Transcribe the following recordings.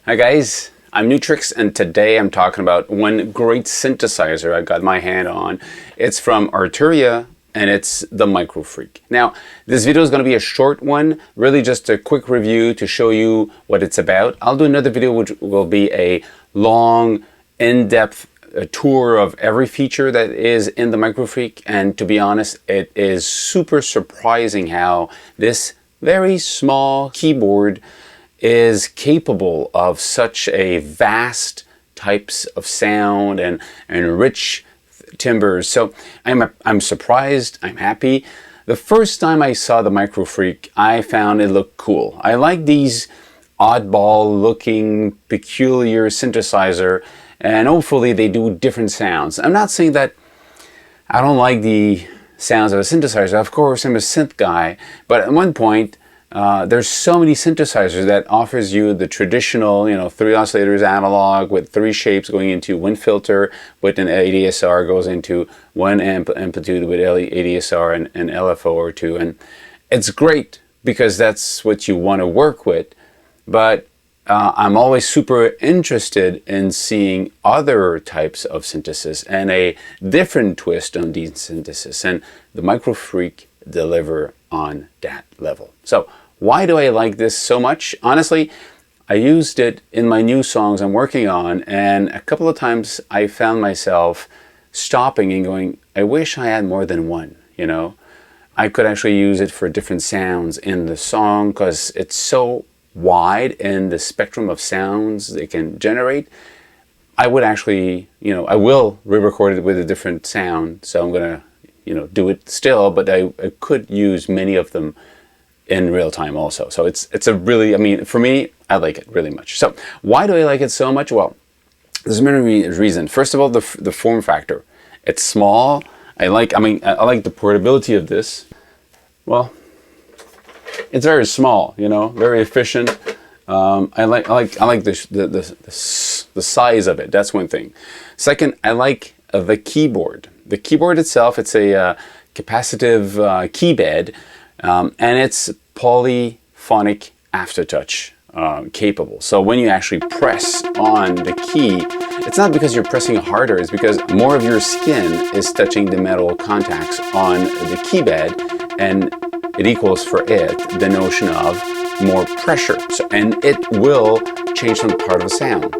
Hi guys, I'm Nu-Trix, and today I'm talking about one great synthesizer I got my hand on. It's from Arturia, and it's the Microfreak. Now, this video is going to be a short one, really just a quick review to show you what it's about. I'll do another video which will be a long, in-depth tour of every feature that is in the Microfreak, and to be honest, it is super surprising how this very small keyboard is capable of such a vast types of sound and rich timbres. So I'm surprised, I'm happy. The first time I saw the Microfreak, I found it looked cool. I like these oddball looking, peculiar synthesizer, and hopefully they do different sounds. I'm not saying that I don't like the sounds of a synthesizer. Of course, I'm a synth guy, but at one point, there's so many synthesizers that offers you the traditional, 3 oscillators analog with 3 shapes going into 1 filter with an ADSR goes into 1 amplitude with ADSR and LFO or 2. And it's great because that's what you want to work with. But I'm always super interested in seeing other types of synthesis and a different twist on these synthesis. And the Microfreak deliver on that level. So why do I like this so much? Honestly, I used it in my new songs I'm working on, and a couple of times I found myself stopping and going, I wish I had more than one, I could actually use it for different sounds in the song because it's so wide in the spectrum of sounds they can generate. I would actually, I will re-record it with a different sound, so I'm gonna, do it still, but I could use many of them in real time also. So it's a really, for me, I like it really much. So why do I like it so much? Well, there's many reasons. First of all, the form factor. It's small. I like the portability of this. Well, it's very small, very efficient. I like the size of it. That's one thing. Second, I like the keyboard. The keyboard itself, it's a capacitive key bed. And it's polyphonic aftertouch capable. So when you actually press on the key, it's not because you're pressing harder, it's because more of your skin is touching the metal contacts on the key bed, and it equals for it the notion of more pressure. And it will change some part of the sound.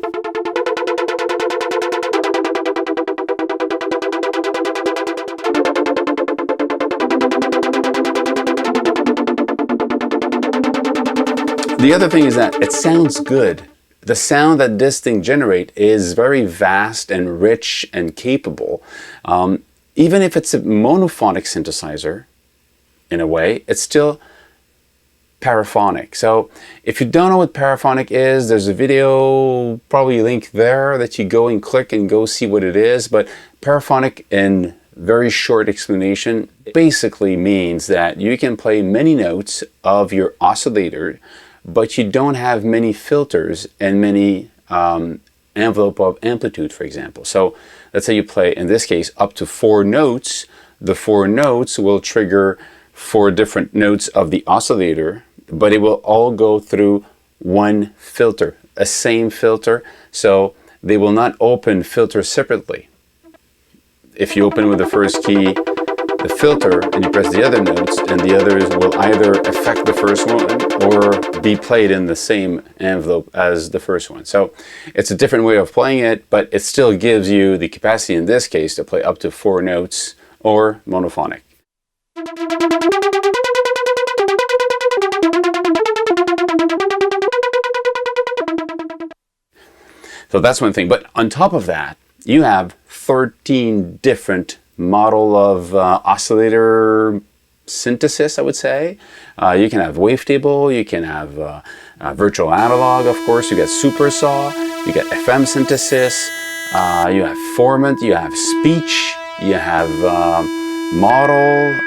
The other thing is that it sounds good. The sound that this thing generates is very vast and rich and capable. Even if it's a monophonic synthesizer, in a way, it's still paraphonic. So if you don't know what paraphonic is, there's a video, probably link there, that you go and click and go see what it is. But paraphonic, in very short explanation, basically means that you can play many notes of your oscillator, but you don't have many filters and many envelope of amplitude, for example. So let's say you play, in this case, up to 4 notes. The 4 notes will trigger 4 different notes of the oscillator, but it will all go through one filter, a same filter. So they will not open filters separately. If you open with the first key, the filter, and you press the other notes, and the others will either affect the first one or be played in the same envelope as the first one. So it's a different way of playing it, but it still gives you the capacity in this case to play up to 4 notes or monophonic. So that's one thing. But on top of that, you have 13 different model of oscillator synthesis, I would say. You can have wavetable, you can have virtual analog, of course, you get super saw, you get FM synthesis, you have formant, you have speech, you have model,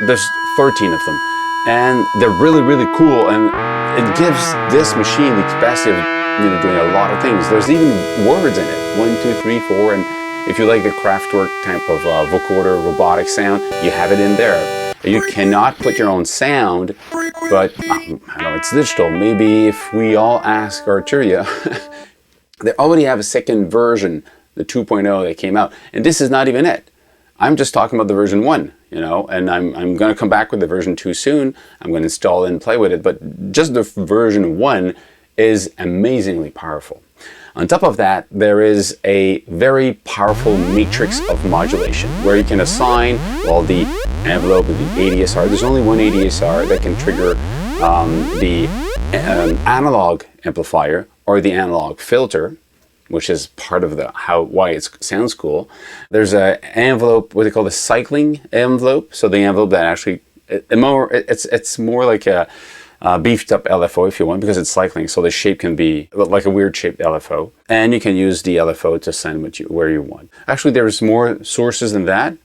there's 13 of them. And they're really, really cool, and it gives this machine the capacity of doing a lot of things. There's even words in it, 1, 2, 3, 4, and if you like the Kraftwerk type of vocoder robotic sound, you have it in there. You cannot put your own sound, but I know it's digital. Maybe if we all ask Arturia, they already have a second version, the 2.0 that came out, and this is not even it. I'm just talking about the version 1, you know, and I'm going to come back with the version 2 soon. I'm going to install it and play with it, but just the version 1 is amazingly powerful. On top of that, there is a very powerful matrix of modulation where you can assign, well, the envelope of the ADSR. There's only one ADSR that can trigger the analog amplifier or the analog filter, which is part of the why it sounds cool. There's an envelope, what they call the cycling envelope. So the envelope that actually, it's more like a beefed up LFO if you want, because it's cycling. So the shape can be like a weird shaped LFO, and you can use the LFO to send where you want. Actually, there's more sources than that.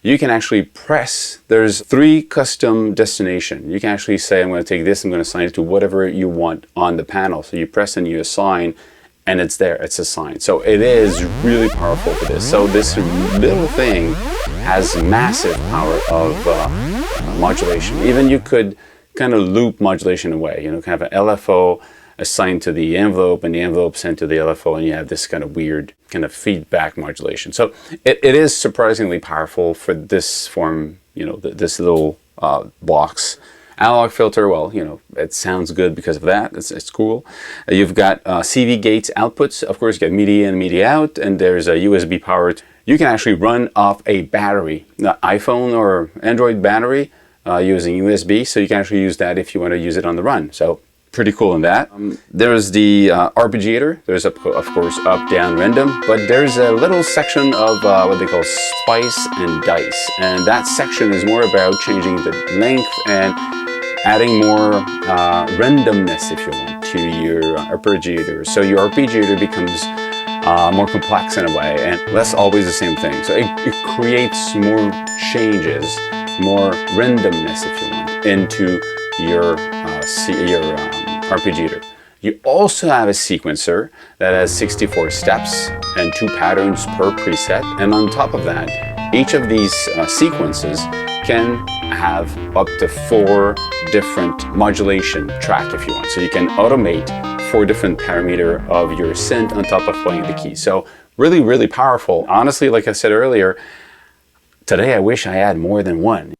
You can actually press, there's 3 custom destination. You can actually say, I'm going to take this, I'm going to assign it to whatever you want on the panel. So you press and you assign, and it's there, it's assigned. So it is really powerful for this. So this little thing has massive power of modulation. Even you could kind of loop modulation away, you know, kind of an LFO assigned to the envelope and the envelope sent to the LFO, and you have this kind of weird kind of feedback modulation. So it is surprisingly powerful for this form, you know, this little blocks. Analog filter, well, you know, it sounds good because of that. It's cool. You've got CV gates outputs. Of course, you got media in, media out, and there's a USB power. You can actually run off a battery, the iPhone or Android battery, using USB. So you can actually use that if you want to use it on the run. So pretty cool in that. There's the arpeggiator. There's, of course, up, down, random. But there's a little section of what they call spice and dice. And that section is more about changing the length and adding more randomness, if you want, to your arpeggiator. So your arpeggiator becomes more complex in a way and less always the same thing. So it creates more changes, more randomness, if you want, into your arpeggiator. You also have a sequencer that has 64 steps and 2 patterns per preset. And on top of that, each of these sequences can have up to 4 different modulation track if you want. So you can automate 4 different parameter of your synth on top of playing the key. So really, really powerful. Honestly, like I said earlier, today I wish I had more than one.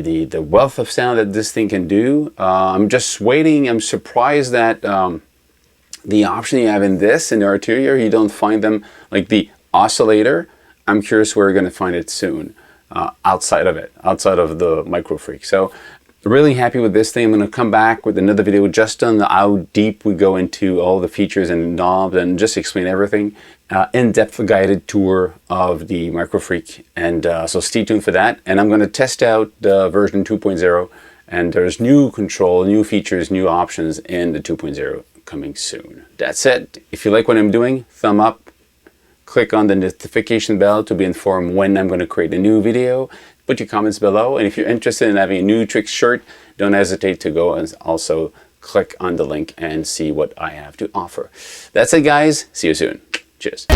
the wealth of sound that this thing can do. I'm just waiting. I'm surprised that the option you have in this, in the Arturia, you don't find them, like the Oscillator. I'm curious where we're going to find it soon, outside of the Microfreak. So really happy with this thing. I'm going to come back with another video just on how deep we go into all the features and knobs and just explain everything. In-depth guided tour of the Microfreak, and so stay tuned for that. And I'm going to test out the version 2.0, and there's new control, new features, new options in the 2.0 coming soon. That's it. If you like what I'm doing, thumb up, click on the notification bell to be informed when I'm going to create a new video. Put your comments below, and if you're interested in having a Nu-Trix shirt, don't hesitate to go and also click on the link and see what I have to offer. That's it, guys. See you soon. Cheers.